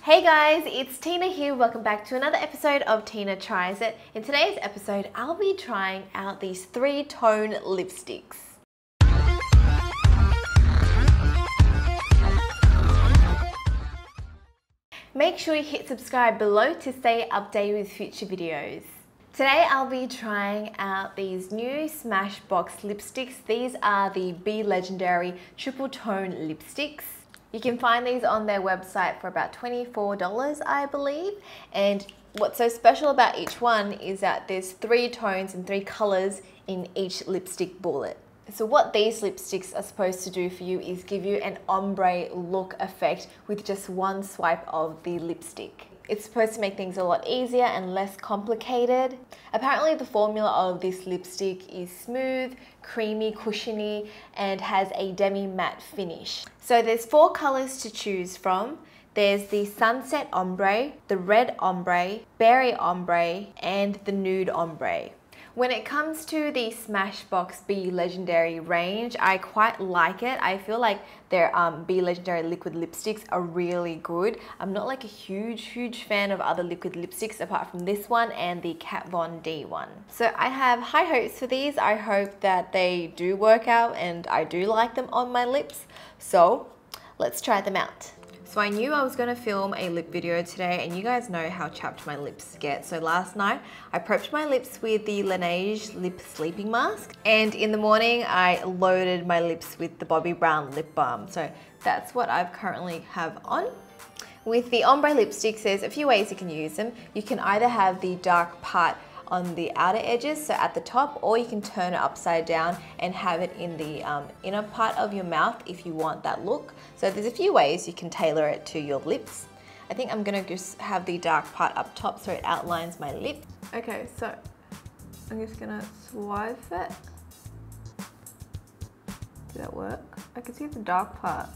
Hey guys, it's Tina here. Welcome back to another episode of Tina Tries It. In today's episode, I'll be trying out these 3-tone lipsticks. Make sure you hit subscribe below to stay updated with future videos. Today I'll be trying out these new Smashbox lipsticks. These are the Be Legendary Triple Tone lipsticks. You can find these on their website for about $24, I believe. And what's so special about each one is that there's 3 tones and 3 colors in each lipstick bullet. So what these lipsticks are supposed to do for you is give you an ombre look effect with just one swipe of the lipstick. It's supposed to make things a lot easier and less complicated. Apparently the formula of this lipstick is smooth, creamy, cushiony, and has a demi-matte finish. So there's 4 colors to choose from. There's the Sunset Ombre, the Red Ombre, Berry Ombre, and the Nude Ombre. When it comes to the Smashbox Be Legendary range, I quite like it. I feel like their Be Legendary liquid lipsticks are really good. I'm not like a huge fan of other liquid lipsticks apart from this one and the Kat Von D one. So I have high hopes for these. I hope that they do work out and I do like them on my lips. So let's try them out. So I knew I was going to film a lip video today, and you guys know how chapped my lips get. So last night I prepped my lips with the Laneige lip sleeping mask, and in the morning I loaded my lips with the Bobbi Brown lip balm. So that's what I've currently have on. With the ombre lipsticks, there's a few ways you can use them. You can either have the dark part on the outer edges, so at the top, or you can turn it upside down and have it in the inner part of your mouth if you want that look. So there's a few ways you can tailor it to your lips. I think I'm gonna just have the dark part up top so it outlines my lip. Okay, so I'm just gonna swipe it. Did that work? I can see the dark part.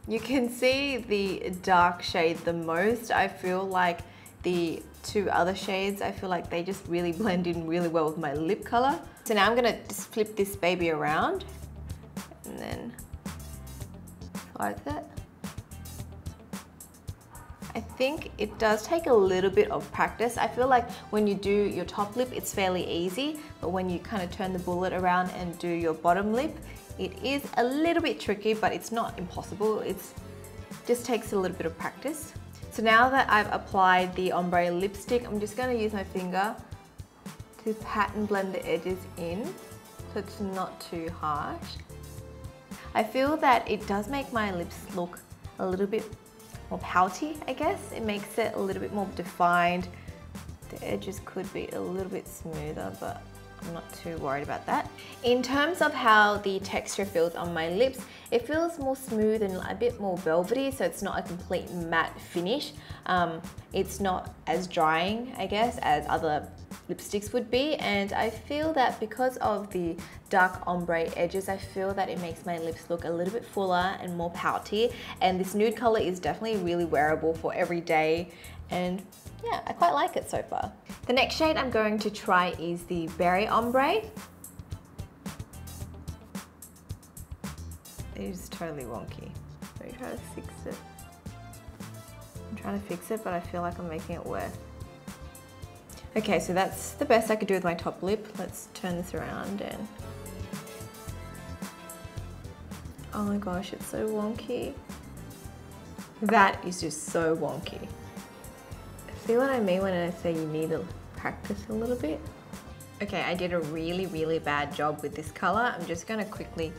You can see the dark shade the most. I feel like the 2 other shades, I feel like they just really blend in really well with my lip color. So now I'm gonna just flip this baby around and then swipe it. I think it does take a little bit of practice. I feel like when you do your top lip, it's fairly easy, but when you kind of turn the bullet around and do your bottom lip, it is a little bit tricky, but it's not impossible. It just takes a little bit of practice. So now that I've applied the ombre lipstick, I'm just going to use my finger to pat and blend the edges in so it's not too harsh. I feel that it does make my lips look a little bit more pouty, I guess. It makes it a little bit more defined. The edges could be a little bit smoother, but I'm not too worried about that. In terms of how the texture feels on my lips, it feels more smooth and a bit more velvety, so it's not a complete matte finish. It's not as drying, I guess, as other lipsticks would be, and I feel that because of the dark ombre edges, I feel that it makes my lips look a little bit fuller and more pouty, and this nude color is definitely really wearable for every day, and yeah, I quite like it so far. The next shade I'm going to try is the Berry Ombre. It is totally wonky. Let me try to fix it. I'm trying to fix it, but I feel like I'm making it worse. Okay, so that's the best I could do with my top lip. Let's turn this around and... oh my gosh, it's so wonky. That is just so wonky. See what I mean when I say you need to practice a little bit? Okay, I did a really bad job with this color. I'm just gonna quickly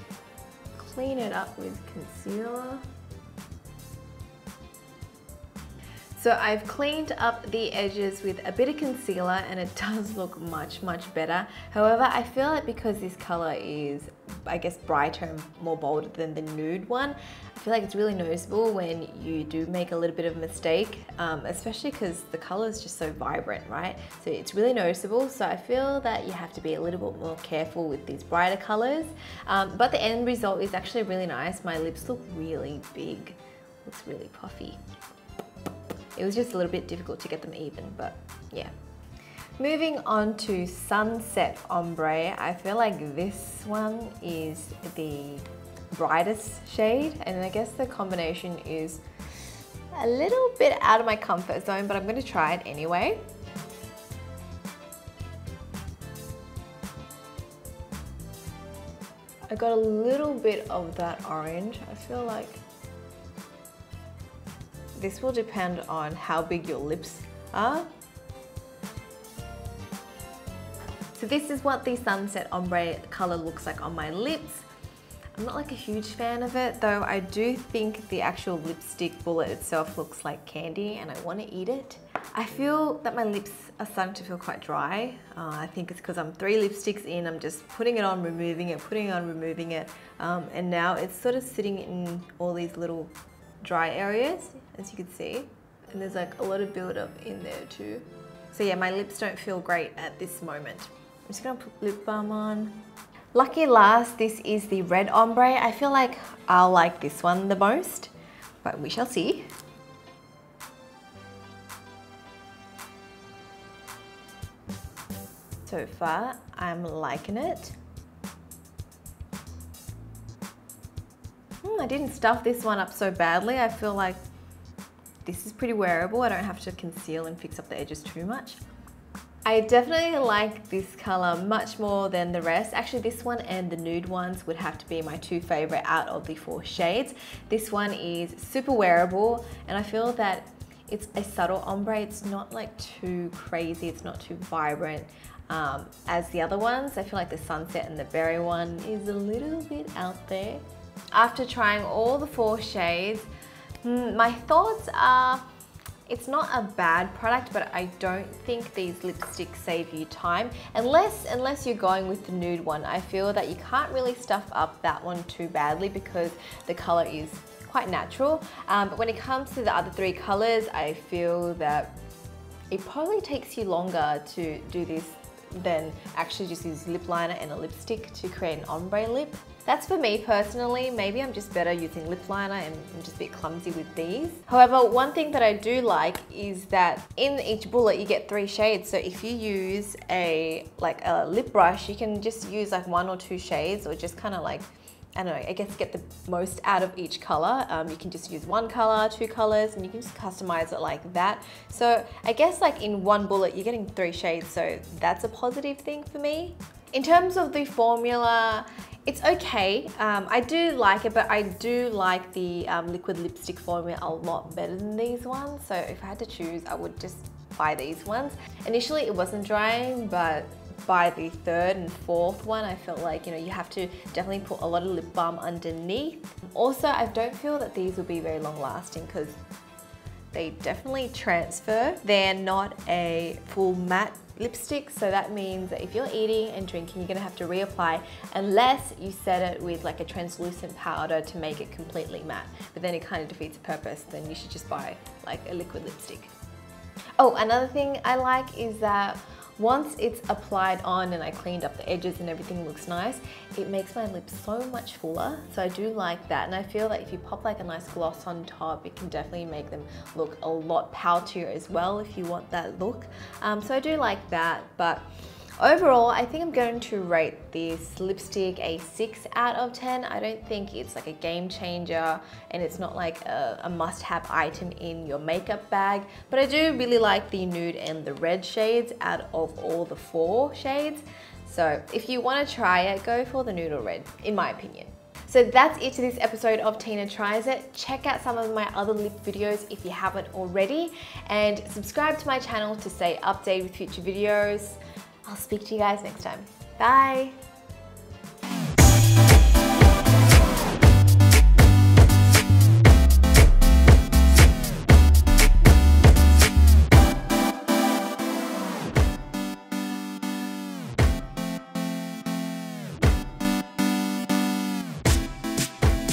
clean it up with concealer. So I've cleaned up the edges with a bit of concealer and it does look much better. However, I feel like because this color is, I guess, brighter and more bold than the nude one, I feel like it's really noticeable when you do make a little bit of a mistake, especially because the color is just so vibrant, right? So it's really noticeable. So I feel that you have to be a little bit more careful with these brighter colors. But the end result is actually really nice. My lips look really big. Looks really puffy. It was just a little bit difficult to get them even, but yeah. Moving on to Sunset Ombre, I feel like this one is the brightest shade, and I guess the combination is a little bit out of my comfort zone, but I'm going to try it anyway. I got a little bit of that orange. I feel like this will depend on how big your lips are. So this is what the Sunset Ombre color looks like on my lips. I'm not like a huge fan of it, though I do think the actual lipstick bullet itself looks like candy and I want to eat it. I feel that my lips are starting to feel quite dry. I think it's because I'm 3 lipsticks in, I'm just putting it on, removing it, putting it on, removing it. And now it's sort of sitting in all these little dry areas, as you can see. And there's like a lot of buildup in there too. So yeah, my lips don't feel great at this moment. I'm just gonna put lip balm on. Lucky last, this is the red ombre. I feel like I'll like this one the most, but we shall see. So far, I'm liking it. I didn't stuff this one up so badly. I feel like this is pretty wearable. I don't have to conceal and fix up the edges too much. I definitely like this color much more than the rest. Actually, this one and the nude ones would have to be my 2 favorite out of the 4 shades. This one is super wearable, and I feel that it's a subtle ombre. It's not like too crazy, it's not too vibrant as the other ones. I feel like the Sunset and the Berry one is a little bit out there. After trying all the 4 shades, my thoughts are, it's not a bad product, but I don't think these lipsticks save you time. Unless you're going with the nude one, I feel that you can't really stuff up that one too badly because the color is quite natural. But when it comes to the other 3 colors, I feel that it probably takes you longer to do this than actually just use lip liner and a lipstick to create an ombre lip. That's for me personally. Maybe I'm just better using lip liner and I'm just a bit clumsy with these. However, one thing that I do like is that in each bullet you get 3 shades. So if you use a lip brush, you can just use like 1 or 2 shades, or just kind of like, I don't know, I guess get the most out of each color. You can just use 1 color, 2 colors, and you can just customize it like that. So I guess like in 1 bullet, you're getting 3 shades. So that's a positive thing for me. In terms of the formula, it's okay. I do like it, but I do like the liquid lipstick formula a lot better than these ones. So if I had to choose, I would just buy these ones. Initially, it wasn't drying, but by the 3rd and 4th one, I felt like, you know, you have to definitely put a lot of lip balm underneath. Also, I don't feel that these will be very long lasting because they definitely transfer. They're not a full matte lipstick, so that means that if you're eating and drinking, you're gonna have to reapply unless you set it with like a translucent powder to make it completely matte. But then it kind of defeats the purpose. Then you should just buy like a liquid lipstick. Oh, another thing I like is that once it's applied on and I cleaned up the edges and everything looks nice, it makes my lips so much fuller. So I do like that. And I feel that if you pop like a nice gloss on top, it can definitely make them look a lot poutier as well if you want that look. So I do like that. But overall, I think I'm going to rate this lipstick a 6 out of 10. I don't think it's like a game changer, and it's not like a must-have item in your makeup bag, but I do really like the nude and the red shades out of all the 4 shades. So if you want to try it, go for the nude or red, in my opinion. So that's it to this episode of Tina Tries It. Check out some of my other lip videos if you haven't already, and subscribe to my channel to stay updated with future videos. I'll speak to you guys next time. Bye.